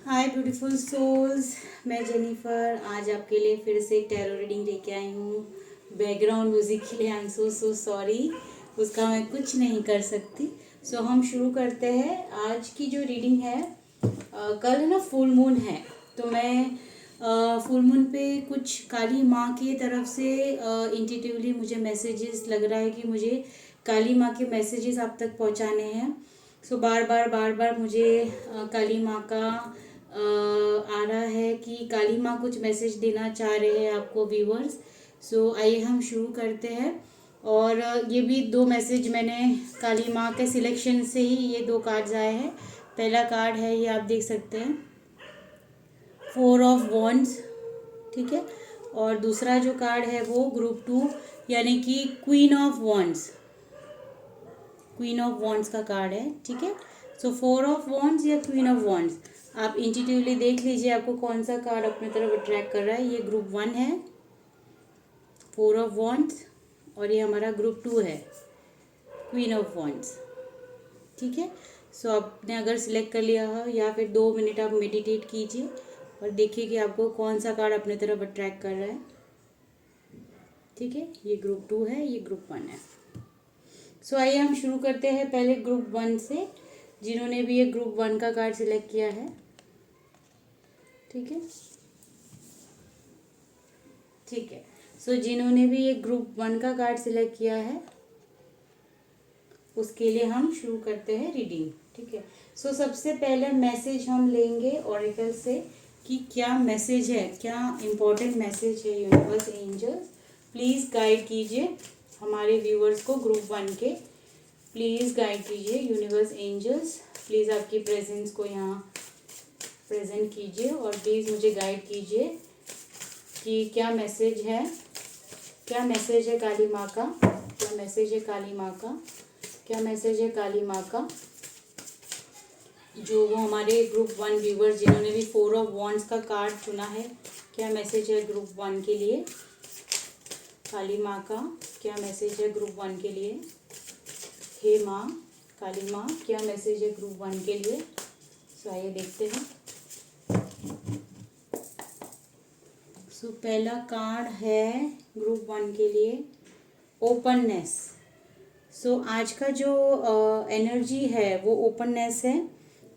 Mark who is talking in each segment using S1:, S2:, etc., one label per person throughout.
S1: हाय beautiful souls, मैं Jennifer आज आपके लिए फिर से एक टैरो रीडिंग लेके आई हूँ। बैकग्राउंड म्यूजिक के लिए आई एम सो सॉरी, उसका मैं कुछ नहीं कर सकती। सो हम शुरू करते हैं। आज की जो रीडिंग है, कल है ना फुल मून है, तो मैं फुल मून पे कुछ काली माँ की तरफ से इंट्यूटिवली मुझे मैसेजेस लग रहा है कि मुझे काली माँ के मैसेजेस आप तक पहुँचाने हैं। सो बार बार मुझे काली माँ का आ रहा है कि काली माँ कुछ मैसेज देना चाह रहे हैं आपको व्यूवर्स। सो आइए हम शुरू करते हैं। और ये भी दो मैसेज मैंने काली माँ के सिलेक्शन से ही ये दो कार्ड्स आए हैं। पहला कार्ड है, ये आप देख सकते हैं, 4 ऑफ वॉन्ड्स, ठीक है। और दूसरा जो कार्ड है वो ग्रुप 2 यानी कि क्वीन ऑफ वॉन्ड्स का कार्ड है, ठीक है। सो 4 ऑफ वॉन्ड्स या क्वीन ऑफ वॉन्ड्स, आप इंट्यूटिवली देख लीजिए आपको कौन सा कार्ड अपनी तरफ अट्रैक्ट कर रहा है। ये ग्रुप 1 है, 4 ऑफ वॉन्ड्स, और ये हमारा ग्रुप 2 है, क्वीन ऑफ वॉन्ड्स, ठीक है। सो आपने अगर सिलेक्ट कर लिया हो, या फिर 2 मिनट आप मेडिटेट कीजिए और देखिए कि आपको कौन सा कार्ड अपनी तरफ अट्रैक्ट कर रहा है, ठीक है। ये ग्रुप 2 है, ये ग्रुप 1 है। सो आइए हम शुरू करते हैं पहले ग्रुप 1 से, जिन्होंने भी ये ग्रुप 1 का कार्ड सिलेक्ट किया है, ठीक है। ठीक है, सो जिन्होंने भी ये ग्रुप 1 का कार्ड सिलेक्ट किया है उसके लिए हम शुरू करते हैं रीडिंग, ठीक है। सो सबसे पहले मैसेज हम लेंगे ऑरेकल से कि क्या मैसेज है, क्या इम्पोर्टेंट मैसेज है। यूनिवर्स एंजल्स प्लीज़ गाइड कीजिए हमारे व्यूअर्स को, ग्रुप 1 के प्लीज़ गाइड कीजिए। यूनिवर्स एंजल्स प्लीज़ आपकी प्रेजेंस को यहाँ प्रेजेंट कीजिए और प्लीज़ मुझे गाइड कीजिए कि क्या मैसेज है, क्या मैसेज है काली माँ का, क्या मैसेज है काली माँ का, क्या मैसेज है काली माँ का। जो वो हमारे ग्रुप 1 व्यूवर्स जिन्होंने भी 4 ऑफ वॉन्ड्स का कार्ड चुना है, क्या मैसेज है ग्रुप 1 के लिए, काली माँ का क्या मैसेज है ग्रुप 1 के लिए। हे माँ, काली माँ, क्या मैसेज है ग्रुप 1 के लिए। सो आइए देखते हैं। सो पहला कार्ड है ग्रुप 1 के लिए, ओपननेस। सो आज का जो एनर्जी है वो ओपननेस है,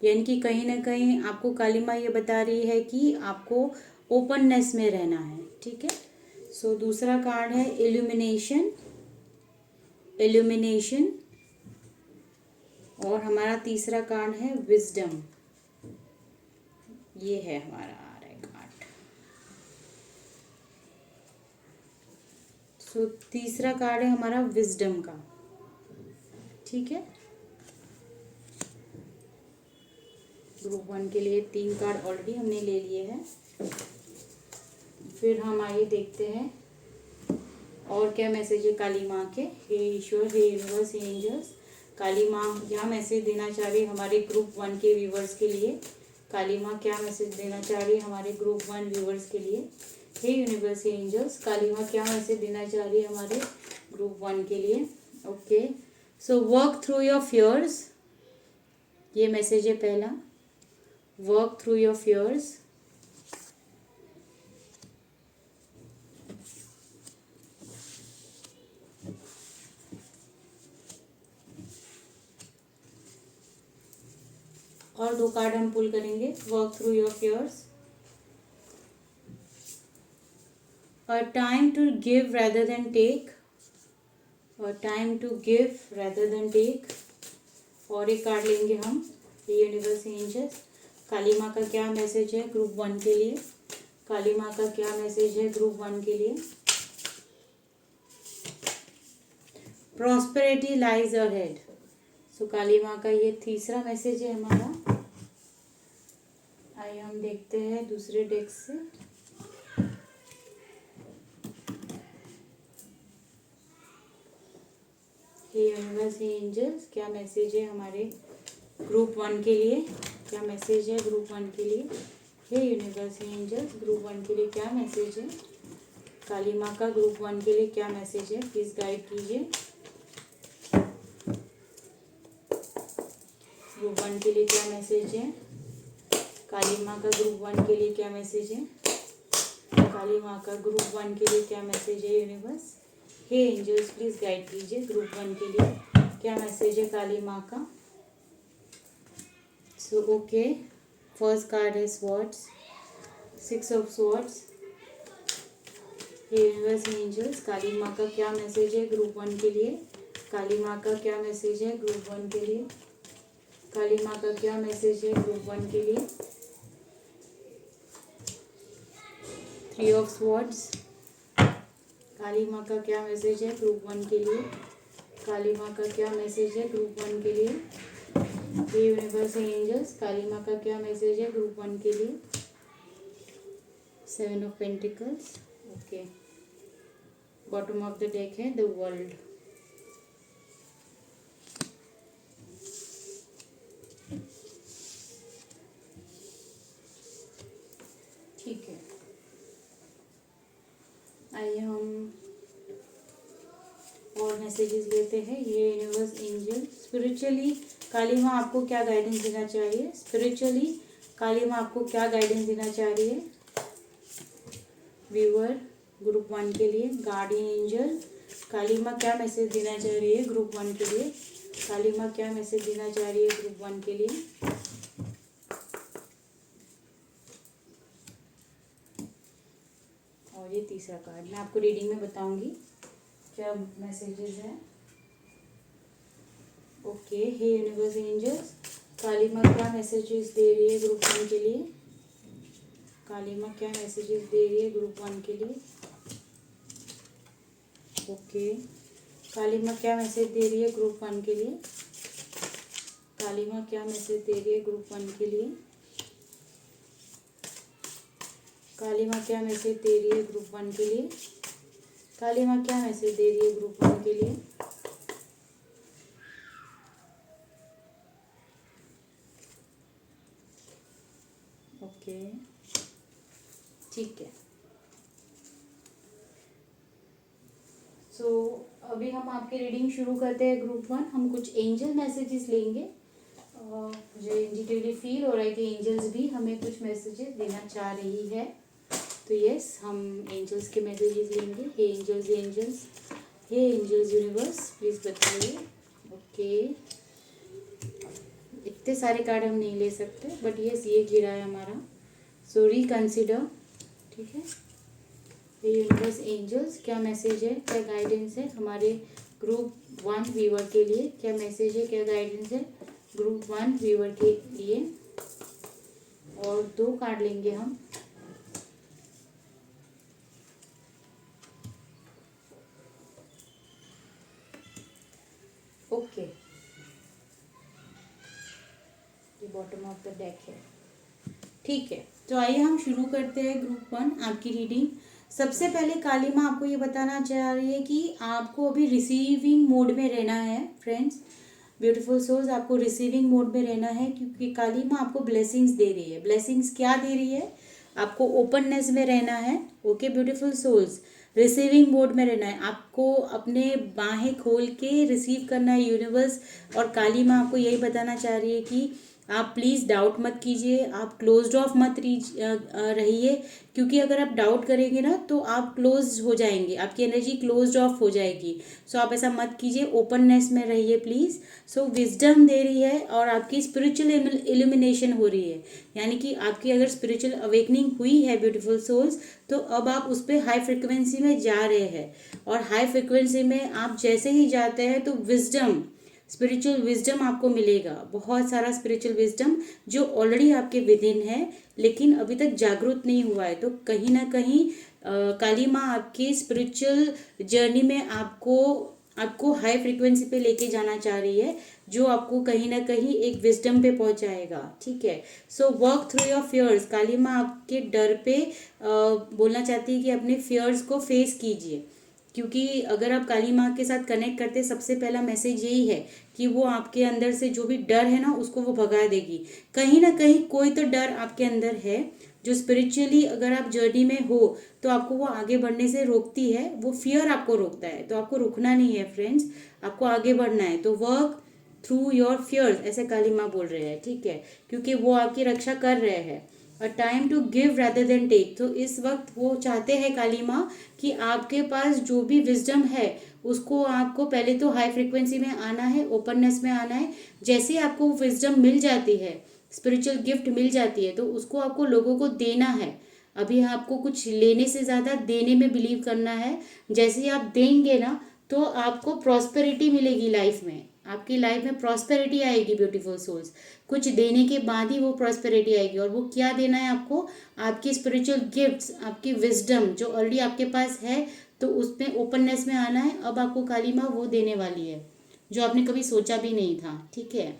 S1: यानी कि कहीं ना कहीं आपको काली माँ ये बता रही है कि आपको ओपननेस में रहना है, ठीक है। सो दूसरा कार्ड है इल्यूमिनेशन, और हमारा तीसरा कार्ड है विजडम। ये है हमारा आ रहा है कार्ड। सो तीसरा कार्ड है हमारा विजडम का, ठीक है। ग्रुप 1 के लिए 3 कार्ड ऑलरेडी हमने ले लिए हैं। फिर हम आइए देखते हैं और क्या मैसेज है काली माँ के। हे ईश्वर, हे यूनिवर्स, हे एंजल्स, काली माँ क्या मैसेज देना चाह रही है हमारे ग्रुप 1 के व्यूवर्स के लिए। काली माँ क्या मैसेज देना चाह रही है हमारे ग्रुप 1 व्यूवर्स के लिए। हे यूनिवर्स, हे एंजल्स, काली माँ क्या मैसेज देना चाह रही है हमारे ग्रुप 1 के लिए। Okay, so work through your fears, ये मैसेज है पहला, वर्क थ्रू योर फियर्स। और 2 कार्ड हम पुल करेंगे, work through your fears. A time to give rather than take, a time to give rather than take. और एक card लेंगे हम, यूनिवर्स एंजल्स, काली माँ का क्या मैसेज है ग्रुप 1 के लिए। काली माँ का क्या मैसेज है ग्रुप 1 के लिए। Prosperity lies ahead. So Kali माँ का ये तीसरा मैसेज है हमारा। आइए हम देखते हैं दूसरे डेक से। हे यूनिवर्स, हे एंजल्स, क्या मैसेज है हमारे ग्रुप 1 के लिए, क्या मैसेज है ग्रुप 1 के लिए। हे यूनिवर्स, हे एंजल्स, ग्रुप 1 के लिए क्या मैसेज है। काली माँ का ग्रुप 1 के लिए क्या मैसेज है, प्लीज़ गाइड कीजिए। ग्रुप 1 के लिए क्या मैसेज है। काली माँ का ग्रुप 1 के लिए क्या मैसेज है? काली माँ का ग्रुप 1 के लिए क्या मैसेज है यूनिवर्स? हे एंजल्स प्लीज गाइड कीजिए ग्रुप 1 के लिए क्या मैसेज है काली माँ का? सो ओके, फर्स्ट कार्ड है स्वॉर्ड्स, 6 ऑफ स्वॉर्ड्स। हे यूनिवर्स एंजल्स, काली माँ का क्या मैसेज है ग्रुप 1 के लिए? काली माँ का क्या मैसेज है ग्रुप 1 के लिए? काली माँ का क्या मैसेज है ग्रुप 1 के लिए? 3 ऑफ स्वॉर्ड्स। काली माँ का क्या मैसेज है ग्रुप 1 के लिए? काली माँ का क्या मैसेज है ग्रुप 1 के लिए? ये यूनिवर्स एंजल्स, काली माँ का क्या मैसेज है ग्रुप 1 के लिए? 7 of pentacles. Okay, bottom of the deck है द वर्ल्ड। ठीक है, आइए हम और मैसेजेस लेते हैं। ये यूनिवर्स एंजल, स्पिरिचुअली काली माँ आपको क्या गाइडेंस देना चाहिए? स्पिरिचुअली काली माँ आपको क्या गाइडेंस देना चाह रही है? व्यूअर ग्रुप 1 के लिए गार्डियन एंजल, काली माँ क्या मैसेज देना चाह रही है ग्रुप 1 के लिए? काली माँ क्या मैसेज देना चाह रही है ग्रुप 1 के लिए? और ये तीसरा कार्ड मैं आपको रीडिंग में बताऊंगी क्या मैसेजेस हैं। ओके, हे यूनिवर्स एंजल्स, काली माँ क्या मैसेजेस दे रही है ग्रुप 1 के लिए? काली माँ क्या मैसेजेस दे रही है ग्रुप 1 के लिए? ओके, काली माँ क्या मैसेज दे रही है ग्रुप 1 के लिए? काली माँ क्या मैसेज दे रही है ग्रुप 1 के लिए? काली माँ क्या मैसेज दे रही है ग्रुप 1 के लिए? काली माँ क्या मैसेज दे रही है ग्रुप 1 के लिए? ओके, ठीक है। सो अभी हम आपकी रीडिंग शुरू करते हैं ग्रुप 1। हम कुछ एंजल मैसेजेस लेंगे। मुझे इंडिकेटली फील हो रहा है कि एंजल्स भी हमें कुछ मैसेजेस देना चाह रही है, तो यस हम एंजल्स के मैसेजेस लेंगे। हे एंजल्स, एंजल्स, हे एंजल्स यूनिवर्स प्लीज़ बताइए। ओके, इतने सारे कार्ड हम नहीं ले सकते, बट यस ये गिरा है हमारा, सो रिकंसिडर। ठीक है, हे यूनिवर्स एंजल्स, क्या मैसेज है, क्या गाइडेंस है हमारे ग्रुप 1 व्यूअर के लिए? क्या मैसेज है, क्या गाइडेंस है ग्रुप 1 व्यूअर के लिए? और 2 कार्ड लेंगे हम। ओके, ये बॉटम ऑफ द डेक है। ठीक है, तो आइए हम शुरू करते हैं ग्रुप 1 आपकी रीडिंग। सबसे पहले काली माँ आपको ये बताना चाह रही है कि आपको अभी रिसीविंग मोड में रहना है फ्रेंड्स। ब्यूटीफुल सोल्स, आपको रिसीविंग मोड में रहना है क्योंकि काली माँ आपको ब्लेसिंग्स दे रही है। ब्लेसिंग्स क्या दे रही है? आपको ओपननेस में रहना है। Okay beautiful souls, receiving mode में रहना है, आपको अपने बाहें खोल के रिसीव करना है यूनिवर्स। और काली माँ आपको यही बताना चाह रही है कि आप प्लीज़ डाउट मत कीजिए, आप क्लोज्ड ऑफ मत रहिए, क्योंकि अगर आप डाउट करेंगे ना तो आप क्लोज हो जाएंगे, आपकी एनर्जी क्लोज्ड ऑफ हो जाएगी। सो आप ऐसा मत कीजिए, ओपननेस में रहिए प्लीज़। सो विजडम दे रही है और आपकी स्पिरिचुअल इल्यूमिनेशन हो रही है, यानी कि आपकी अगर स्पिरिचुअल अवेकनिंग हुई है ब्यूटीफुल सोल्स, तो अब आप उस पर हाई फ्रिक्वेंसी में जा रहे हैं। और हाई फ्रिक्वेंसी में आप जैसे ही जाते हैं तो विजडम, स्पिरिचुअल विजडम आपको मिलेगा, बहुत सारा स्पिरिचुअल विजडम जो ऑलरेडी आपके विद इन है, लेकिन अभी तक जागरूक नहीं हुआ है। तो कहीं ना कहीं काली माँ आपकी स्पिरिचुअल जर्नी में आपको हाई फ्रिक्वेंसी पे लेके जाना चाह रही है, जो आपको कहीं ना कहीं एक विजडम पे पहुंचाएगा। ठीक है, so work through your fears. Kali माँ आपके डर पे बोलना चाहती है कि अपने फियर्स को फेस कीजिए, क्योंकि अगर आप काली माँ के साथ कनेक्ट करते सबसे पहला मैसेज यही है कि वो आपके अंदर से जो भी डर है ना उसको वो भगा देगी। कहीं ना कहीं कोई तो डर आपके अंदर है जो स्पिरिचुअली अगर आप जर्नी में हो तो आपको वो आगे बढ़ने से रोकती है, वो फियर आपको रोकता है। तो आपको रुकना नहीं है फ्रेंड्स, आपको आगे बढ़ना है। तो वर्क थ्रू योर फियर्स, ऐसे काली माँ बोल रहे हैं, ठीक है, क्योंकि वो आपकी रक्षा कर रहे हैं। A time to give rather than take, तो इस वक्त वो चाहते हैं काली माँ कि आपके पास जो भी विजडम है उसको आपको पहले तो हाई फ्रिक्वेंसी में आना है, ओपननेस में आना है। जैसे ही आपको विजडम मिल जाती है, स्पिरिचुअल गिफ्ट मिल जाती है, तो उसको आपको लोगों को देना है। अभी आपको कुछ लेने से ज़्यादा देने में बिलीव करना है। जैसे ही आप देंगे ना, तो आपको प्रॉस्पेरिटी मिलेगी लाइफ में, आपकी लाइफ में प्रॉस्पेरिटी आएगी ब्यूटीफुल सोल्स। कुछ देने के बाद ही वो प्रॉस्पेरिटी आएगी। और वो क्या देना है आपको? आपकी स्पिरिचुअल गिफ्ट्स, आपकी विजडम जो ऑलरेडी आपके पास है, तो उसमें ओपननेस में आना है। अब आपको काली माँ वो देने वाली है जो आपने कभी सोचा भी नहीं था, ठीक है।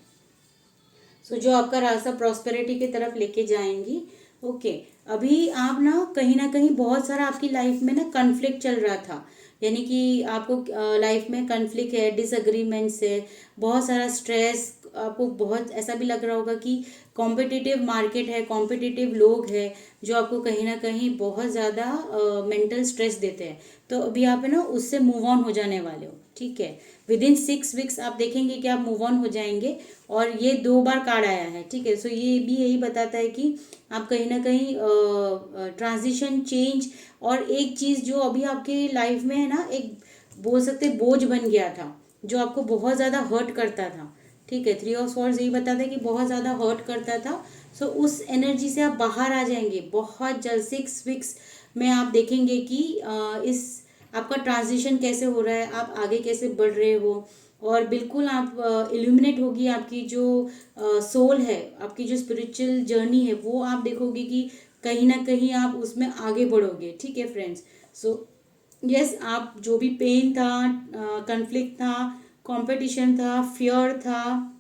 S1: सो जो आपका रास्ता प्रॉस्पेरिटी की तरफ लेके जाएंगी। ओके, अभी आप ना कहीं बहुत सारा आपकी लाइफ में ना कन्फ्लिक्ट चल रहा था, यानी कि आपको लाइफ में कन्फ्लिक्ट है, डिसएग्रीमेंट्स है, बहुत सारा स्ट्रेस, आपको बहुत ऐसा भी लग रहा होगा कि कॉम्पिटिटिव मार्केट है, कॉम्पिटिटिव लोग हैं जो आपको कहीं ना कहीं बहुत ज़्यादा मेंटल स्ट्रेस देते हैं। तो अभी आप है ना उससे मूव ऑन हो जाने वाले हो, ठीक है। विद इन 6 वीक्स आप देखेंगे कि आप मूव ऑन हो जाएंगे। और ये 2 बार कार्ड आया है, ठीक है। सो ये भी यही बताता है कि आप कहीं ना कहीं ट्रांजिशन, चेंज, और एक चीज़ जो अभी आपके लाइफ में है ना, एक बोल सकते बोझ बन गया था जो आपको बहुत ज़्यादा हर्ट करता था, ठीक है। 3 ऑफ स्वॉर्ड्स यही बताता है कि बहुत ज़्यादा हर्ट करता था। सो उस एनर्जी से आप बाहर आ जाएंगे बहुत जल्द। 6 वीक्स में आप देखेंगे कि इस आपका ट्रांजिशन कैसे हो रहा है, आप आगे कैसे बढ़ रहे हो। और बिल्कुल आप इल्यूमिनेट होगी आपकी जो सोल है, आपकी जो स्पिरिचुअल जर्नी है, वो आप देखोगे कि कहीं ना कहीं आप उसमें आगे बढ़ोगे, ठीक है फ्रेंड्स। सो यस, आप जो भी पेन था, कन्फ्लिक्ट था, कंपटीशन था, फियर था,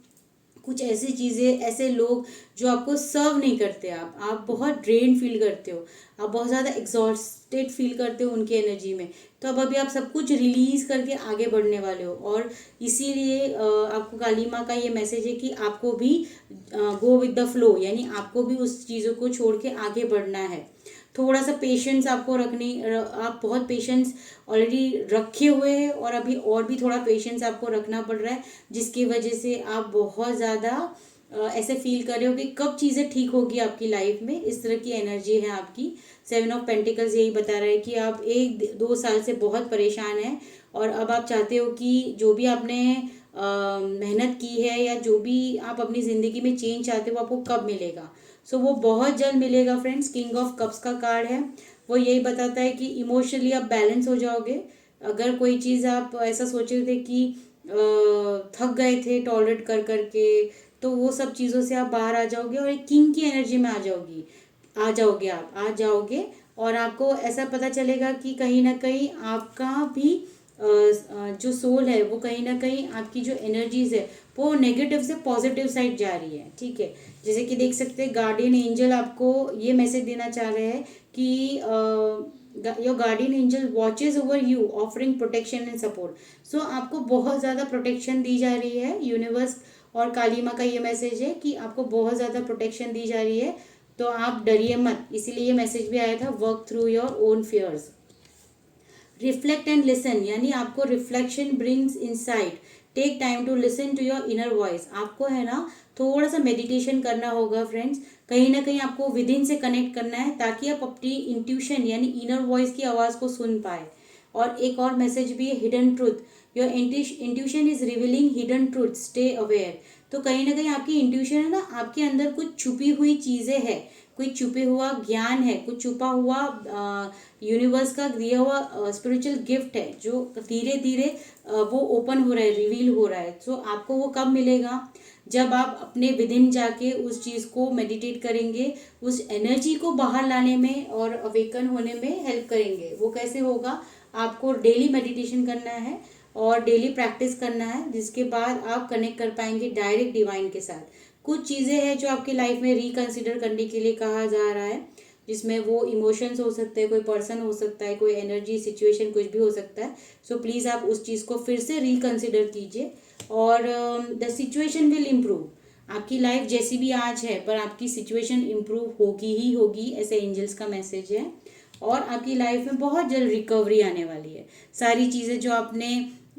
S1: कुछ ऐसी चीज़ें, ऐसे लोग जो आपको सर्व नहीं करते, आप बहुत ड्रेन फील करते हो, आप बहुत ज़्यादा एग्जॉस्टेड फील करते हो उनकी एनर्जी में। तो अब अभी आप सब कुछ रिलीज करके आगे बढ़ने वाले हो। और इसीलिए आपको काली माँ का ये मैसेज है कि आपको भी गो विद द फ्लो, यानी आपको भी उस चीज़ों को छोड़ के आगे बढ़ना है। थोड़ा सा पेशेंस आपको आप बहुत पेशेंस ऑलरेडी रखे हुए हैं, और अभी और भी थोड़ा पेशेंस आपको रखना पड़ रहा है, जिसकी वजह से आप बहुत ज़्यादा ऐसे फील कर रहे हो कि कब चीज़ें ठीक होगी आपकी लाइफ में। इस तरह की एनर्जी है आपकी। 7 ऑफ पेंटिकल्स यही बता रहा है कि आप 1-2 साल से बहुत परेशान हैं, और अब आप चाहते हो कि जो भी आपने मेहनत की है, या जो भी आप अपनी ज़िंदगी में चेंज चाहते हो, वो आपको कब मिलेगा। सो वो बहुत जल्द मिलेगा फ्रेंड्स। किंग ऑफ कप्स का कार्ड है, वो यही बताता है कि इमोशनली आप बैलेंस हो जाओगे। अगर कोई चीज़ आप ऐसा सोच रहे थे कि थक गए थे टॉलरेट कर करके, तो वो सब चीज़ों से आप बाहर आ जाओगे और एक किंग की एनर्जी में आ जाओगे। और आपको ऐसा पता चलेगा कि कहीं ना कहीं आपका भी जो सोल है, वो कहीं ना कहीं आपकी जो एनर्जीज है वो नेगेटिव से पॉजिटिव साइड जा रही है, ठीक है। जैसे कि देख सकते हैं गार्डियन एंजल आपको ये मैसेज देना चाह रहे हैं कि your guardian angel watches over you, offering protection and support. So आपको बहुत ज़्यादा प्रोटेक्शन दी जा रही है यूनिवर्स। और काली माँ का ये मैसेज है कि आपको बहुत ज़्यादा प्रोटेक्शन दी जा रही है, तो आप डरिए मत। इसीलिए ये मैसेज भी आया था, work through your own fears, reflect and listen, यानी आपको reflection brings insight. Take time to listen to your inner voice. आपको है ना थोड़ा सा मेडिटेशन करना होगा फ्रेंड्स। कहीं ना कहीं आपको विद इन से कनेक्ट करना है, ताकि आप अपनी इंट्यूशन यानी इनर वॉइस की आवाज़ को सुन पाए। और एक और मैसेज भी है, hidden truth. Your intuition is revealing hidden truth, stay aware. तो कहीं ना कहीं आपकी इंट्यूशन है ना, आपके अंदर कुछ छुपी हुई चीज़ें हैं, कोई छुपे हुआ ज्ञान है, कुछ छुपा हुआ यूनिवर्स का दिया हुआ स्पिरिचुअल गिफ्ट है, जो धीरे धीरे वो ओपन हो रहा है, रिवील हो रहा है। सो आपको वो कब मिलेगा? जब आप अपने विदिन जाके उस चीज़ को मेडिटेट करेंगे, उस एनर्जी को बाहर लाने में और अवेकन होने में हेल्प करेंगे। वो कैसे होगा? आपको डेली मेडिटेशन करना है और डेली प्रैक्टिस करना है, जिसके बाद आप कनेक्ट कर पाएंगे डायरेक्ट डिवाइन के साथ। कुछ चीज़ें हैं जो आपकी लाइफ में रिकंसिडर करने के लिए कहा जा रहा है, जिसमें वो इमोशंस हो सकते हैं, कोई पर्सन हो सकता है, कोई एनर्जी, सिचुएशन, कुछ भी हो सकता है। सो प्लीज़ आप उस चीज़ को फिर से रिकंसिडर कीजिए, और द सिचुएशन विल इम्प्रूव। आपकी लाइफ जैसी भी आज है, पर आपकी सिचुएशन इम्प्रूव होगी ही होगी, ऐसे एंजल्स का मैसेज है। और आपकी लाइफ में बहुत जल्द रिकवरी आने वाली है। सारी चीज़ें जो आपने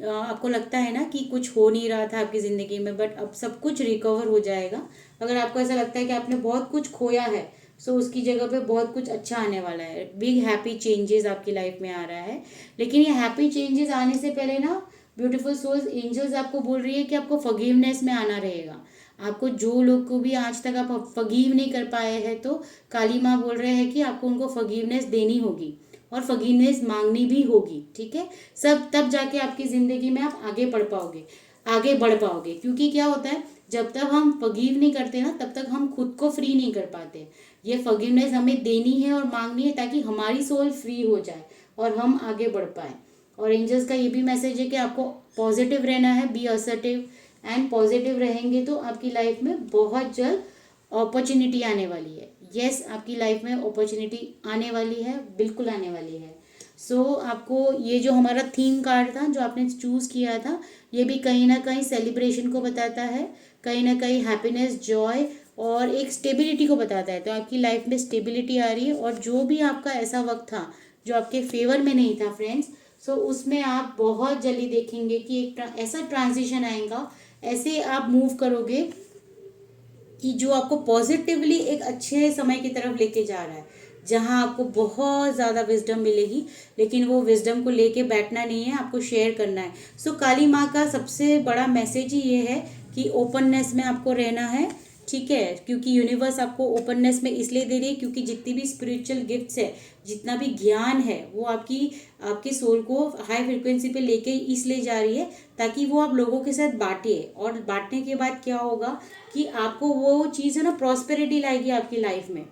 S1: आपको लगता है ना कि कुछ हो नहीं रहा था आपकी ज़िंदगी में, बट अब सब कुछ रिकवर हो जाएगा। अगर आपको ऐसा लगता है कि आपने बहुत कुछ खोया है, सो उसकी जगह पे बहुत कुछ अच्छा आने वाला है। बिग हैप्पी चेंजेस आपकी लाइफ में आ रहा है। लेकिन ये हैप्पी चेंजेस आने से पहले ना, ब्यूटीफुल सोल्स एंजल्स आपको बोल रही है कि आपको फॉरगिवनेस में आना रहेगा। आपको जो लोग को भी आज तक आप फॉरगिव नहीं कर पाए हैं, तो काली माँ बोल रहे हैं कि आपको उनको फॉरगिवनेस देनी होगी और फॉरगिवनेस मांगनी भी होगी। ठीक है, सब तब जाके आपकी ज़िंदगी में आप आगे बढ़ पाओगे, आगे बढ़ पाओगे। क्योंकि क्या होता है, जब तक हम फॉरगिव नहीं करते ना, तब तक हम खुद को फ्री नहीं कर पाते। ये फॉरगिवनेस हमें देनी है और मांगनी है, ताकि हमारी सोल फ्री हो जाए और हम आगे बढ़ पाए। और एंजल्स का ये भी मैसेज है कि आपको पॉजिटिव रहना है, बी असर्टिव एंड पॉजिटिव रहेंगे तो आपकी लाइफ में बहुत जल्द अपॉर्चुनिटी आने वाली है। यस, आपकी लाइफ में अपॉर्चुनिटी आने वाली है, बिल्कुल आने वाली है। सो आपको ये जो हमारा थीम कार्ड था जो आपने चूज़ किया था, ये भी कहीं ना कहीं सेलिब्रेशन को बताता है, कहीं ना कहीं हैप्पीनेस, जॉय और एक स्टेबिलिटी को बताता है। तो आपकी लाइफ में स्टेबिलिटी आ रही है, और जो भी आपका ऐसा वक्त था जो आपके फेवर में नहीं था फ्रेंड्स, सो उसमें आप बहुत जल्दी देखेंगे कि एक ऐसा ट्रांजिशन आएगा, ऐसे आप मूव करोगे कि जो आपको पॉजिटिवली एक अच्छे समय की तरफ लेके जा रहा है, जहाँ आपको बहुत ज़्यादा विजडम मिलेगी। लेकिन वो विजडम को लेके बैठना नहीं है, आपको शेयर करना है। सो काली माँ का सबसे बड़ा मैसेज ही ये है कि ओपननेस में आपको रहना है। ठीक है, क्योंकि यूनिवर्स आपको ओपननेस में इसलिए दे रही है क्योंकि जितनी भी स्पिरिचुअल गिफ्ट्स है, जितना भी ज्ञान है, वो आपकी सोल को हाई फ्रिक्वेंसी पे लेके इसलिए जा रही है ताकि वो आप लोगों के साथ बांटे। और बांटने के बाद क्या होगा कि आपको वो चीज़ है ना, प्रॉस्पेरिटी लाएगी आपकी लाइफ में।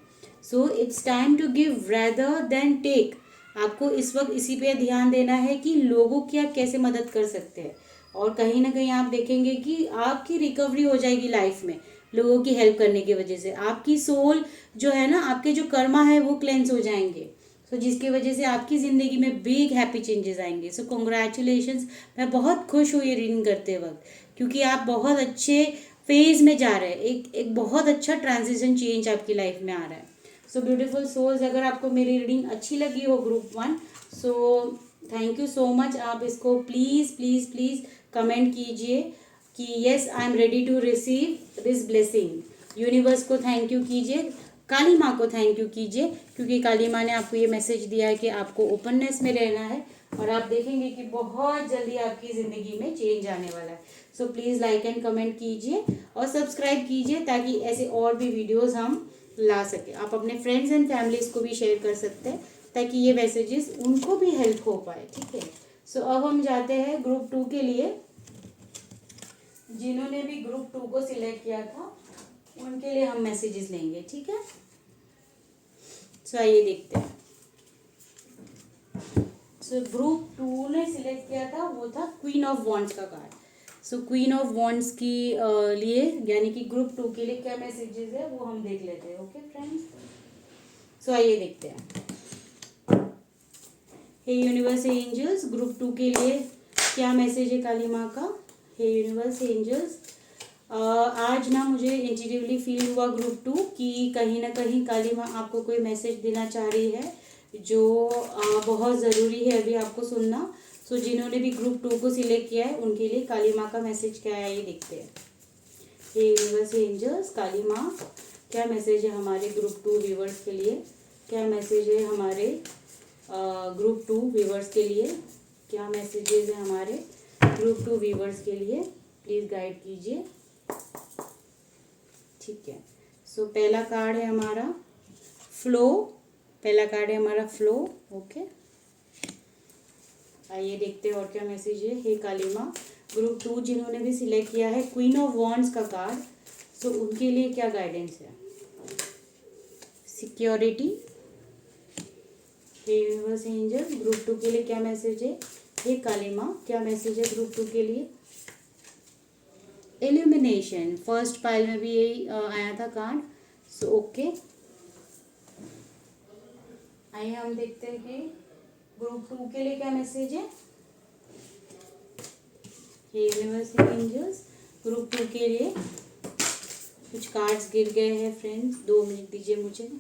S1: So it's time to give rather than take. आपको इस वक्त इसी पे ध्यान देना है कि लोगों की आप कैसे मदद कर सकते हैं। और कहीं ना कहीं आप देखेंगे कि आपकी रिकवरी हो जाएगी लाइफ में, लोगों की हेल्प करने की वजह से। आपकी सोल जो है ना, आपके जो कर्मा है वो क्लेंस हो जाएंगे। सो जिसकी वजह से आपकी ज़िंदगी में बिग हैप्पी चेंजेस आएंगे। सो कॉन्ग्रेचुलेशंस, मैं बहुत खुश हुई ये रीडिंग करते वक्त, क्योंकि आप बहुत अच्छे फेज में जा रहे हैं। एक बहुत अच्छा ट्रांजिशन चेंज आपकी लाइफ में आ रहा है। सो ब्यूटीफुल सोल्स, अगर आपको मेरी रीडिंग अच्छी लगी हो group 1, so thank you so much. आप इसको प्लीज़ प्लीज़ प्लीज़ कमेंट कीजिए कि yes I am ready to receive this blessing. Universe को थैंक यू कीजिए, काली माँ को थैंक यू कीजिए, क्योंकि काली माँ ने आपको ये मैसेज दिया है कि आपको ओपननेस में रहना है, और आप देखेंगे कि बहुत जल्दी आपकी ज़िंदगी में चेंज आने वाला है। So please like and comment कीजिए और सब्सक्राइब कीजिए, ताकि ऐसे और भी वीडियोस हम ला सके। आप अपने फ्रेंड्स एंड फैमिलीज को भी शेयर कर सकते हैं, ताकि ये मैसेजेस उनको भी हेल्प हो पाए। ठीक है, सो अब हम जाते हैं ग्रुप 2 के लिए। जिन्होंने भी ग्रुप 2 को सिलेक्ट किया था उनके लिए हम मैसेजेस लेंगे। ठीक है, सो आइए देखते हैं। सो ग्रुप 2 ने सिलेक्ट किया था, वो था क्वीन ऑफ वॉन्ड्स का card. So queen of wands की लिए, यानी कि ग्रुप 2 के लिए क्या मैसेजेस है वो हम देख लेते हैं। ओके फ्रेंड्स, सो आइए देखते हैं। हे यूनिवर्स, हे एंजल्स, ग्रुप 2 के लिए क्या मैसेज है काली माँ का। हे यूनिवर्स, हे एंजल्स, आज ना मुझे इंट्यूटिवली फील हुआ ग्रुप 2 कि कहीं ना कहीं काली माँ आपको कोई मैसेज देना चाह रही है, जो बहुत ज़रूरी है अभी आपको सुनना। सो जिन्होंने भी ग्रुप 2 को सिलेक्ट किया है उनके लिए काली माँ का मैसेज क्या है ये देखते हैं। हे यूनिवर्स, हे एंजल्स, काली माँ क्या मैसेज है हमारे ग्रुप 2 व्यूवर्स के लिए। क्या मैसेज है हमारे ग्रुप 2 व्यूवर्स के लिए। क्या मैसेजेस है हमारे ग्रुप 2 व्यूवर्स के लिए, प्लीज़ गाइड कीजिए। ठीक है, सो पहला कार्ड है हमारा फ्लो। पहला कार्ड है हमारा फ्लो। ओके, आइए देखते हैं और क्या मैसेज है। हे काली माँ, ग्रुप 2 जिन्होंने भी सिलेक्ट किया है क्वीन ऑफ वॉन्ड्स का कार्ड, सो उनके लिए क्या गाइडेंस है। सिक्योरिटी। हे यूनिवर्स, एंजल, ग्रुप 2 के लिए क्या मैसेज है। हे काली माँ, क्या मैसेज है ग्रुप 2 के लिए। इल्यूमिनेशन, फर्स्ट पाइल में भी यही आया था कार्ड। सो ओके, आइए हम देखते हैं कि ग्रुप 2 के लिए क्या मैसेज है। हे यूनिवर्स, हे एंजल्स, ग्रुप 2 के लिए कुछ कार्ड्स गिर गए हैं फ्रेंड्स, 2 मिनट दीजिए मुझे।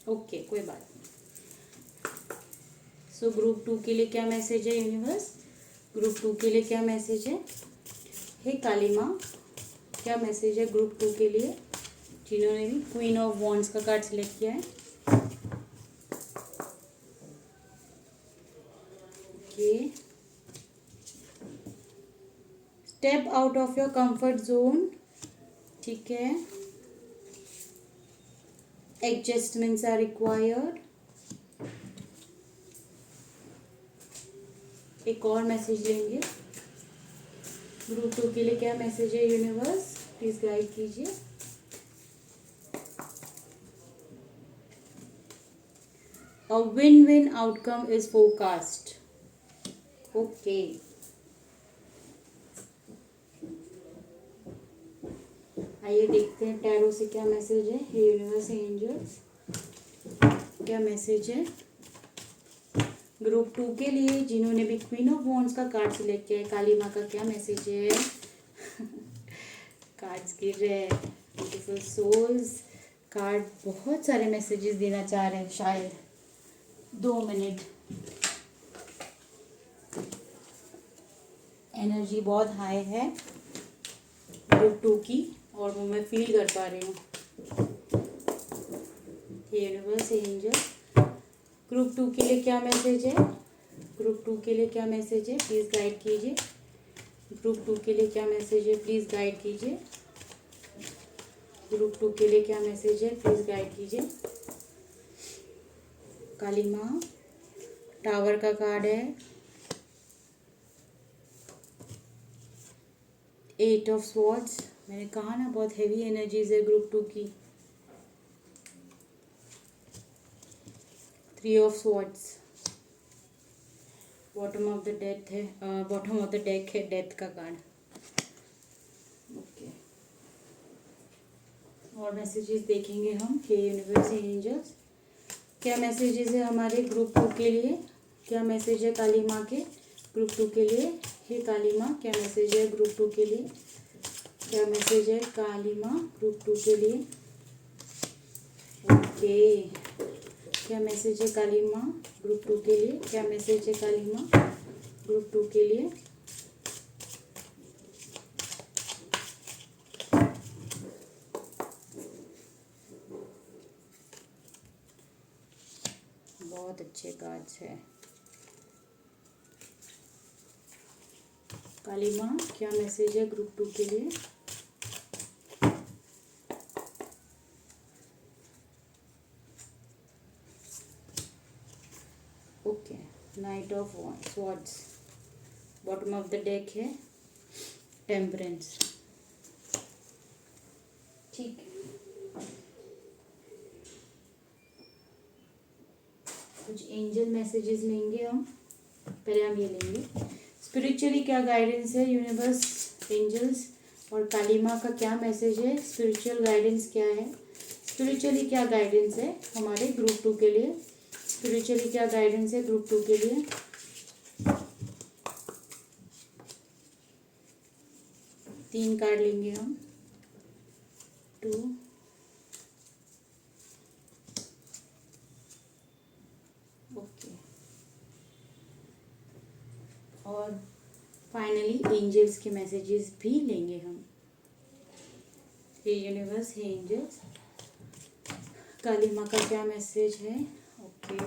S1: ओके, कोई बात नहीं। सो ग्रुप 2 के लिए क्या मैसेज है यूनिवर्स? ग्रुप 2 के लिए क्या मैसेज है? हे काली माँ, क्या मैसेज है ग्रुप 2 के लिए, जिन्होंने भी क्वीन ऑफ वॉन्ड्स का कार्ड सिलेक्ट किया है? Okay, step out of your comfort zone, ठीक है, एडजस्टमेंट्स आर रिक्वायर्ड। एक और मैसेज लेंगे। ग्रुप 2 के लिए क्या मैसेज है यूनिवर्स, प्लीज गाइड कीजिए। A win-win outcome is forecast. Okay, आइए देखते हैं टैरो से क्या मैसेज है। हे यूनिवर्स, एंजल्स, क्या मैसेज है ग्रुप 2 के लिए, जिन्होंने भी क्वीन ऑफ वॉन्ड्स का कार्ड सिलेक्ट किया है? काली माँ का क्या मैसेज है? कार्ड्स गिर रहे हैं, ब्यूटीफुल सोल्स। कार्ड बहुत सारे मैसेजेस देना चाह रहे हैं शायद। 2 मिनट, एनर्जी बहुत हाई है ग्रुप 2 की, और वो मैं फील कर पा रही हूँ। यूनिवर्स, एंजल, ग्रुप 2 के लिए क्या मैसेज है? ग्रुप 2 के लिए क्या मैसेज है, प्लीज़ गाइड कीजिए। ग्रुप 2 के लिए क्या मैसेज है, प्लीज़ गाइड कीजिए। ग्रुप 2 के लिए क्या मैसेज है, प्लीज़ गाइड कीजिए। काली माँ, टावर का कार्ड है, 8 ऑफ स्वॉर्ड्स। मैंने कहा ना बहुत हेवी एनर्जीज है ग्रुप 2 की। 3 of swords, bottom of the death है, बॉटम ऑफ द डेक है डेथ का कार्ड। ओके, और मैसेजेस देखेंगे हम। हे यूनिवर्स, एंजल्स, क्या मैसेजेस है हमारे ग्रुप 2 के लिए? क्या मैसेज है काली माँ के ग्रुप 2 के लिए? हे काली माँ, क्या मैसेज है ग्रुप 2 के लिए? क्या मैसेज है काली माँ ग्रुप 2 के लिए? ओके, क्या मैसेज है काली माँ ग्रुप 2 के लिए? क्या मैसेज है काली माँ ग्रुप 2 के लिए? बहुत अच्छे कार्ड्स है। काली माँ, क्या मैसेज है ग्रुप 2 के लिए? Okay, night of swords, bottom of the deck है टेम्परेंस। ठीक है, कुछ एंजल मैसेजेस लेंगे हम। पहले हम ये लेंगे, स्पिरिचुअली क्या गाइडेंस है यूनिवर्स, एंजल्स और काली माँ का क्या मैसेज है? स्पिरिचुअल गाइडेंस क्या है? स्पिरिचुअली क्या गाइडेंस है हमारे ग्रुप 2 के लिए? स्पिरिचुअली क्या गाइडेंस है ग्रुप 2 के लिए? तीन कार्ड लेंगे हम। 2, ओके, और फाइनली एंजल्स के मैसेजेस भी लेंगे हम। हे यूनिवर्स, हे एंजल्स, काली माँ का क्या मैसेज है? ओके,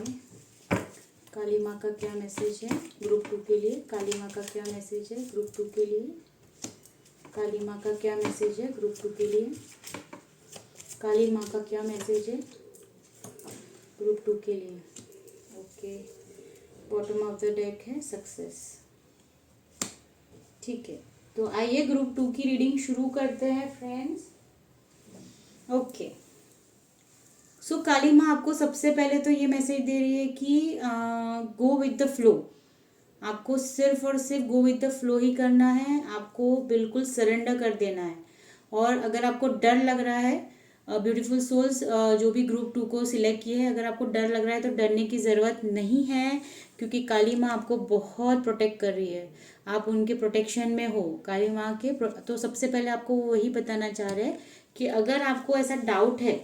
S1: काली माँ का क्या मैसेज है ग्रुप 2 के लिए? काली माँ का क्या मैसेज है ग्रुप 2 के लिए? काली माँ का क्या मैसेज है ग्रुप 2 के लिए? काली माँ का क्या मैसेज है ग्रुप 2 के लिए? Okay, bottom of the deck है सक्सेस। ठीक है, तो आइए ग्रुप 2 की रीडिंग शुरू करते हैं फ्रेंड्स। ओके, सो काली माँ आपको सबसे पहले तो ये मैसेज दे रही है कि गो विद द फ्लो। आपको सिर्फ और सिर्फ गो विद द फ्लो ही करना है, आपको बिल्कुल सरेंडर कर देना है। और अगर आपको डर लग रहा है, ब्यूटीफुल सोल्स जो भी ग्रुप 2 को सिलेक्ट किए हैं, अगर आपको डर लग रहा है तो डरने की ज़रूरत नहीं है, क्योंकि काली माँ आपको बहुत प्रोटेक्ट कर रही है। आप उनके प्रोटेक्शन में हो काली माँ के। तो सबसे पहले आपको वही बताना चाह रहे हैं कि अगर आपको ऐसा डाउट है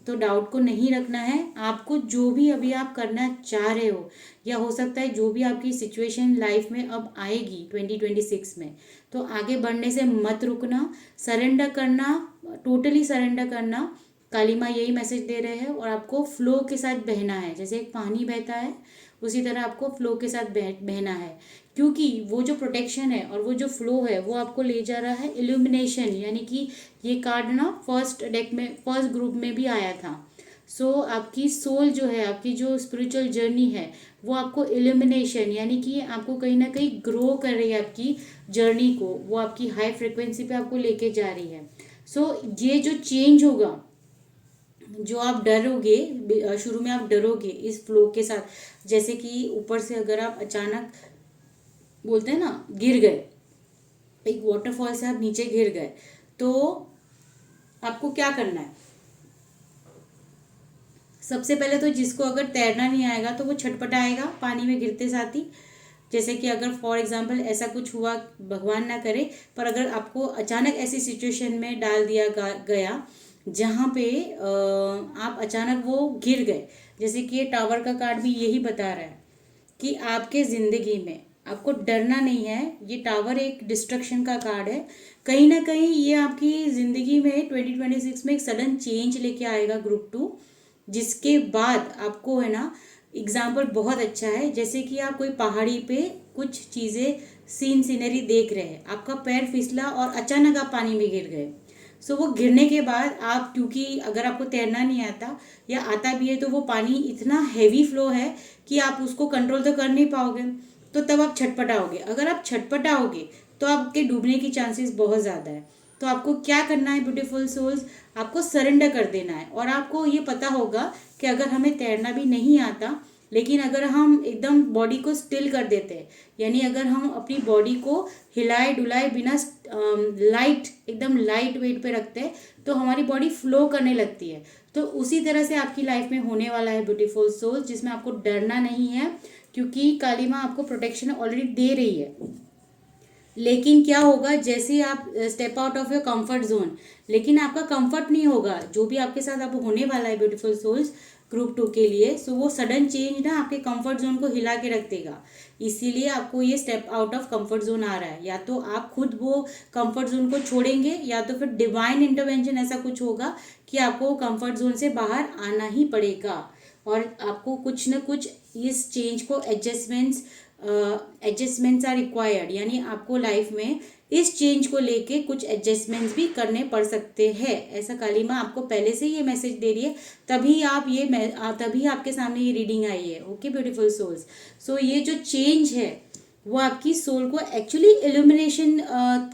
S1: तो डाउट को नहीं रखना है आपको। जो भी अभी आप करना चाह रहे हो, या हो सकता है जो भी आपकी सिचुएशन लाइफ में अब आएगी 2026 में, तो आगे बढ़ने से मत रुकना, सरेंडर करना, टोटली सरेंडर करना। काली माँ यही मैसेज दे रहे हैं, और आपको फ्लो के साथ बहना है, जैसे एक पानी बहता है उसी तरह आपको फ्लो के साथ बहना है। क्योंकि वो जो प्रोटेक्शन है और वो जो फ्लो है वो आपको ले जा रहा है इल्यूमिनेशन, यानी कि ये कार्ड ना फर्स्ट डेक में, फर्स्ट ग्रुप में भी आया था। सो आपकी सोल जो है, आपकी जो स्पिरिचुअल जर्नी है, वो आपको इल्यूमिनेशन, यानी कि आपको कहीं ना कहीं ग्रो कर रही है आपकी जर्नी को, वो आपकी हाई फ्रिक्वेंसी पे आपको लेके जा रही है। सो ये जो चेंज होगा, जो आप डरोगे, शुरू में आप डरोगे इस फ्लो के साथ, जैसे कि ऊपर से अगर आप अचानक बोलते हैं ना गिर गए, एक वाटरफॉल से आप नीचे गिर गए, तो आपको क्या करना है? सबसे पहले तो जिसको अगर तैरना नहीं आएगा तो वो छटपटाएगा पानी में गिरते साथ ही। जैसे कि अगर फॉर एग्जांपल ऐसा कुछ हुआ, भगवान ना करे, पर अगर आपको अचानक ऐसी सिचुएशन में डाल दिया गया जहाँ पे आप अचानक वो गिर गए, जैसे कि ये टावर का कार्ड भी यही बता रहा है कि आपके ज़िंदगी में आपको डरना नहीं है। ये टावर एक डिस्ट्रक्शन का कार्ड है। कहीं ना कहीं ये आपकी ज़िंदगी में 2026 में एक सडन चेंज लेके आएगा ग्रुप 2, जिसके बाद आपको है ना, एग्जाम्पल बहुत अच्छा है, जैसे कि आप कोई पहाड़ी पे कुछ चीज़ें सीनरी देख रहे हैं, आपका पैर फिसला और अचानक आप पानी में गिर गए। सो वो गिरने के बाद आप, क्योंकि अगर आपको तैरना नहीं आता या आता भी है तो वो पानी इतना हैवी फ्लो है कि आप उसको कंट्रोल तो कर नहीं पाओगे, तो तब आप छटपटाओगे। अगर आप छटपटाओगे तो आपके डूबने की चांसेस बहुत ज़्यादा है। तो आपको क्या करना है ब्यूटीफुल सोल्स, आपको सरेंडर कर देना है। और आपको ये पता होगा कि अगर हमें तैरना भी नहीं आता, लेकिन अगर हम एकदम बॉडी को स्टिल कर देते हैं, यानी अगर हम अपनी बॉडी को हिलाए डुलाए बिना लाइट, एकदम लाइट वेट पे रखते हैं, तो हमारी बॉडी फ्लो करने लगती है। तो उसी तरह से आपकी लाइफ में होने वाला है ब्यूटीफुल सोल्स, जिसमें आपको डरना नहीं है, क्योंकि काली माँ आपको प्रोटेक्शन ऑलरेडी दे रही है। लेकिन क्या होगा, जैसे आप step out of your comfort zone, लेकिन आपका कंफर्ट नहीं होगा जो भी आपके साथ अब होने वाला है ब्यूटीफुल सोल्स ग्रुप 2 के लिए। सो वो सडन चेंज ना आपके कंफर्ट जोन को हिला के रख देगा, इसीलिए आपको ये step out of comfort zone आ रहा है। या तो आप खुद वो कंफर्ट जोन को छोड़ेंगे, या तो फिर डिवाइन इंटरवेंशन ऐसा कुछ होगा कि आपको कंफर्ट जोन से बाहर आना ही पड़ेगा, और आपको कुछ न कुछ इस चेंज को एडजस्टमेंट्स आर रिक्वायर्ड, यानी आपको लाइफ में इस चेंज को लेके कुछ एडजस्टमेंट्स भी करने पड़ सकते हैं। ऐसा काली माँ आपको पहले से ये मैसेज दे रही है, तभी आपके सामने ये रीडिंग आई है। ओके ब्यूटीफुल सोल्स, सो ये जो चेंज है वो आपकी सोल को एक्चुअली इल्यूमिनेशन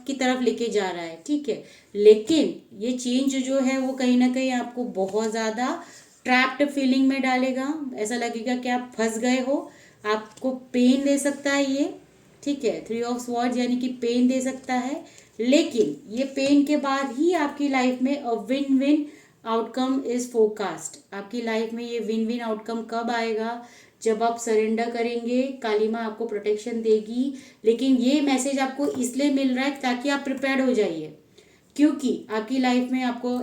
S1: की तरफ लेके जा रहा है, ठीक है। लेकिन ये चेंज जो है वो कहीं ना कहीं आपको बहुत ज़्यादा ट्रैप्ड फीलिंग में डालेगा। ऐसा लगेगा कि आप फंस गए हो, आपको पेन दे सकता है ये, ठीक है। 3 ऑफ स्वॉर्ड्स यानी कि पेन दे सकता है, लेकिन ये पेन के बाद ही आपकी लाइफ में a win win outcome is forecast. आपकी लाइफ में ये विन विन आउटकम कब आएगा? जब आप सरेंडर करेंगे, काली माँ आपको प्रोटेक्शन देगी। लेकिन ये मैसेज आपको इसलिए मिल रहा है ताकि आप प्रिपेयर्ड हो जाइए, क्योंकि आपकी लाइफ में आपको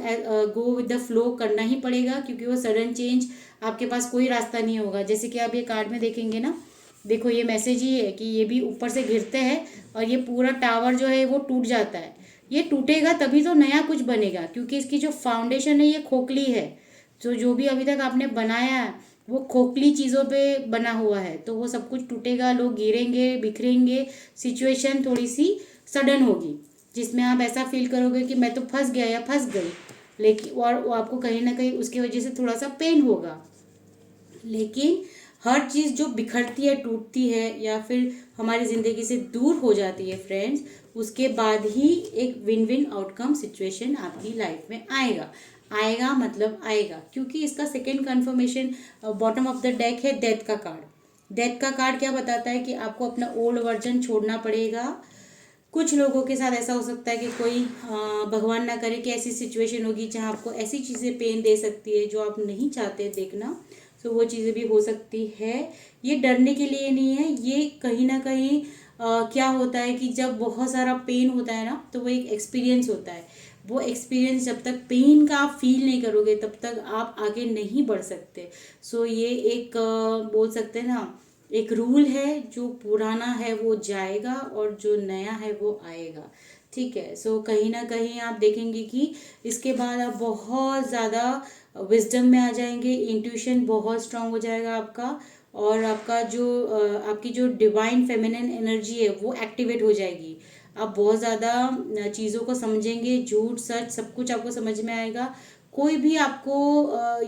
S1: गो विद द फ्लो करना ही पड़ेगा, क्योंकि वो सडन चेंज आपके पास कोई रास्ता नहीं होगा। जैसे कि आप ये कार्ड में देखेंगे ना, देखो ये मैसेज ही है कि ये भी ऊपर से गिरते हैं और ये पूरा टावर जो है वो टूट जाता है। ये टूटेगा तभी तो नया कुछ बनेगा, क्योंकि इसकी जो फाउंडेशन है ये खोखली है। तो जो भी अभी तक आपने बनाया है वो खोखली चीज़ों पे बना हुआ है, तो वो सब कुछ टूटेगा, लोग गिरेंगे, बिखरेंगे, सिचुएशन थोड़ी सी सडन होगी जिसमें आप ऐसा फील करोगे कि मैं तो फंस गया या फंस गई। लेकिन और वो आपको कहीं ना कहीं उसकी वजह से थोड़ा सा पेन होगा। लेकिन हर चीज़ जो बिखरती है, टूटती है, या फिर हमारी ज़िंदगी से दूर हो जाती है फ्रेंड्स, उसके बाद ही एक विन विन आउटकम सिचुएशन आपकी लाइफ में आएगा मतलब आएगा। क्योंकि इसका second confirmation bottom of the deck है डेथ का कार्ड। डेथ का कार्ड क्या बताता है कि आपको अपना ओल्ड वर्जन छोड़ना पड़ेगा। कुछ लोगों के साथ ऐसा हो सकता है कि कोई भगवान ना करे कि ऐसी सिचुएशन होगी जहाँ आपको ऐसी चीज़ें पेन दे सकती है जो आप नहीं चाहते देखना। तो वो चीज़ें भी हो सकती है। ये डरने के लिए नहीं है, ये कहीं ना कहीं क्या होता है कि जब बहुत सारा पेन होता है ना, तो वो एक एक्सपीरियंस होता है। वो एक्सपीरियंस, जब तक पेन का आप फील नहीं करोगे तब तक आप आगे नहीं बढ़ सकते। सो ये एक बोल सकते हैं ना, एक रूल है, जो पुराना है वो जाएगा और जो नया है वो आएगा। ठीक है। सो कहीं ना कहीं आप देखेंगे कि इसके बाद आप बहुत ज़्यादा विजडम में आ जाएंगे, इंट्यूशन बहुत स्ट्रांग हो जाएगा आपका, और आपका जो आपकी जो डिवाइन फेमिनिन एनर्जी है वो एक्टिवेट हो जाएगी। आप बहुत ज़्यादा चीज़ों को समझेंगे, झूठ सच सब कुछ आपको समझ में आएगा। कोई भी आपको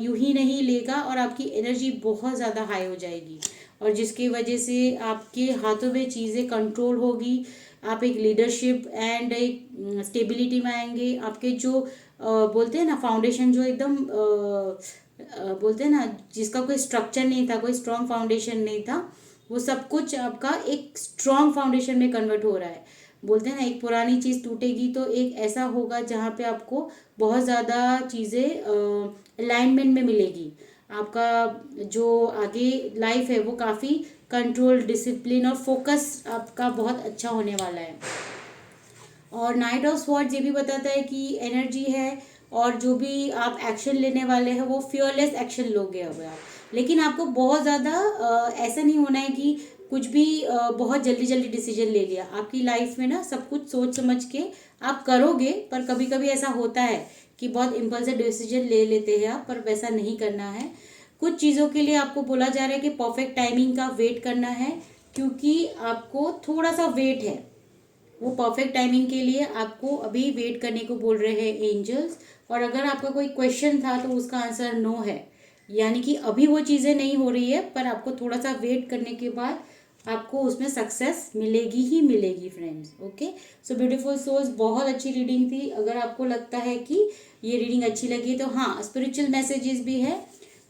S1: यूं ही नहीं लेगा, और आपकी एनर्जी बहुत ज़्यादा हाई हो जाएगी, और जिसकी वजह से आपके हाथों में चीज़ें कंट्रोल होगी। आप एक लीडरशिप एंड एक स्टेबिलिटी में आएंगे। आपके जो बोलते हैं ना फाउंडेशन, जो एकदम बोलते हैं ना जिसका कोई स्ट्रक्चर नहीं था, कोई स्ट्रॉन्ग फाउंडेशन नहीं था, वो सब कुछ आपका एक स्ट्रॉन्ग फाउंडेशन में कन्वर्ट हो रहा है। बोलते हैं ना एक पुरानी चीज़ टूटेगी तो एक ऐसा होगा जहाँ पे आपको बहुत ज़्यादा चीज़ें अलाइनमेंट में मिलेगी। आपका जो आगे लाइफ है वो काफ़ी कंट्रोल, डिसिप्लिन और फोकस आपका बहुत अच्छा होने वाला है। और नाइट ऑफ स्वॉर्ड्स ये भी बताता है कि एनर्जी है, और जो भी आप एक्शन लेने वाले हैं वो फियरलेस एक्शन लोगे अब आप। लेकिन आपको बहुत ज़्यादा ऐसा नहीं होना है कि कुछ भी बहुत जल्दी जल्दी डिसीजन ले लिया। आपकी लाइफ में ना सब कुछ सोच समझ के आप करोगे, पर कभी कभी ऐसा होता है कि बहुत इम्पल्सिव डिसीजन ले लेते हैं आप, पर वैसा नहीं करना है। कुछ चीज़ों के लिए आपको बोला जा रहा है कि परफेक्ट टाइमिंग का वेट करना है, क्योंकि आपको थोड़ा सा वेट है। वो परफेक्ट टाइमिंग के लिए आपको अभी वेट करने को बोल रहे हैं एंजल्स। और अगर आपका कोई क्वेश्चन था तो उसका आंसर नो है, यानी कि अभी वो चीज़ें नहीं हो रही है, पर आपको थोड़ा सा वेट करने के बाद आपको उसमें सक्सेस मिलेगी ही मिलेगी friends. Okay. So beautiful souls, बहुत अच्छी रीडिंग थी। अगर आपको लगता है कि ये रीडिंग अच्छी लगी तो हाँ, स्पिरिचुअल मैसेजेस भी है।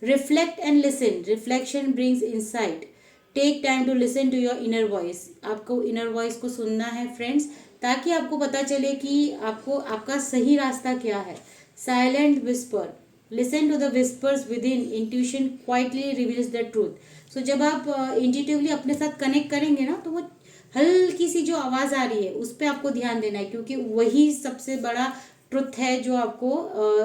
S1: Reflect and listen, reflection brings insight. Take time to listen to your inner voice. आपको इनर वॉइस को सुनना है फ्रेंड्स, ताकि आपको पता चले कि आपको आपका सही रास्ता क्या है। Silent whisper, listen to the whispers within, intuition quietly reveals the truth. So जब आप इंट्यूटिवली अपने साथ कनेक्ट करेंगे ना, तो वो हल्की सी जो आवाज़ आ रही है उस पर आपको ध्यान देना है, क्योंकि वही सबसे बड़ा ट्रुथ है जो आपको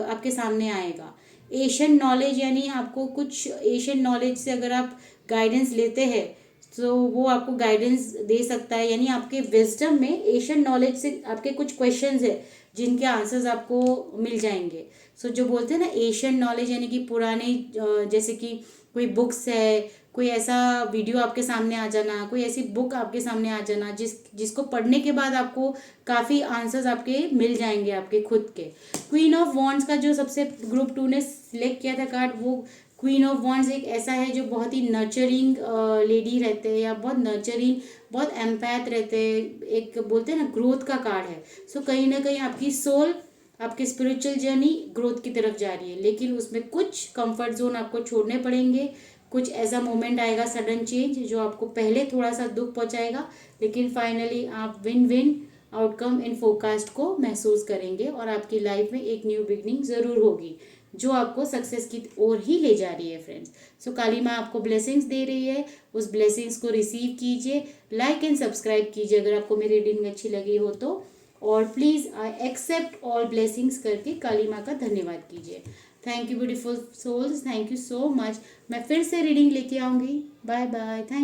S1: आपके सामने आएगा। एशियन नॉलेज, यानी आपको कुछ एशियन नॉलेज से अगर आप गाइडेंस लेते हैं तो वो आपको गाइडेंस दे सकता है। यानी आपके विजडम में एशियन नॉलेज से आपके कुछ क्वेश्चंस है जिनके आंसर्स आपको मिल जाएंगे। सो जो बोलते हैं ना एशियन नॉलेज, यानी कि पुराने जैसे कि कोई बुक्स है, कोई ऐसा वीडियो आपके सामने आ जाना, कोई ऐसी बुक आपके सामने आ जाना जिसको पढ़ने के बाद आपको काफ़ी आंसर्स आपके मिल जाएंगे आपके खुद के। क्वीन ऑफ वॉन्ड्स का जो सबसे ग्रुप 2 ने सिलेक्ट किया था कार्ड, वो क्वीन ऑफ वॉन्ड्स एक ऐसा है जो बहुत ही नर्चरिंग लेडी रहते हैं, या बहुत नर्चरिंग, बहुत एम्पैथ रहते हैं। एक बोलते हैं ना ग्रोथ का कार्ड है। सो कहीं ना कहीं आपकी सोल, आपकी स्पिरिचुअल जर्नी ग्रोथ की तरफ जा रही है, लेकिन उसमें कुछ कंफर्ट जोन आपको छोड़ने पड़ेंगे। कुछ ऐसा मोमेंट आएगा, सडन चेंज, जो आपको पहले थोड़ा सा दुख पहुंचाएगा, लेकिन फाइनली आप win win outcome in forecast को महसूस करेंगे, और आपकी लाइफ में एक न्यू बिगनिंग ज़रूर होगी जो आपको सक्सेस की ओर ही ले जा रही है फ्रेंड्स। सो काली माँ आपको ब्लेसिंग्स दे रही है, उस ब्लेसिंग्स को रिसीव कीजिए। लाइक एंड सब्सक्राइब कीजिए अगर आपको मेरी रीडिंग अच्छी लगी हो तो, और please I accept all blessings करके काली माँ का धन्यवाद कीजिए। Thank you beautiful souls, thank you so much. मैं फिर से रीडिंग लेके आऊँगी। Bye bye, thank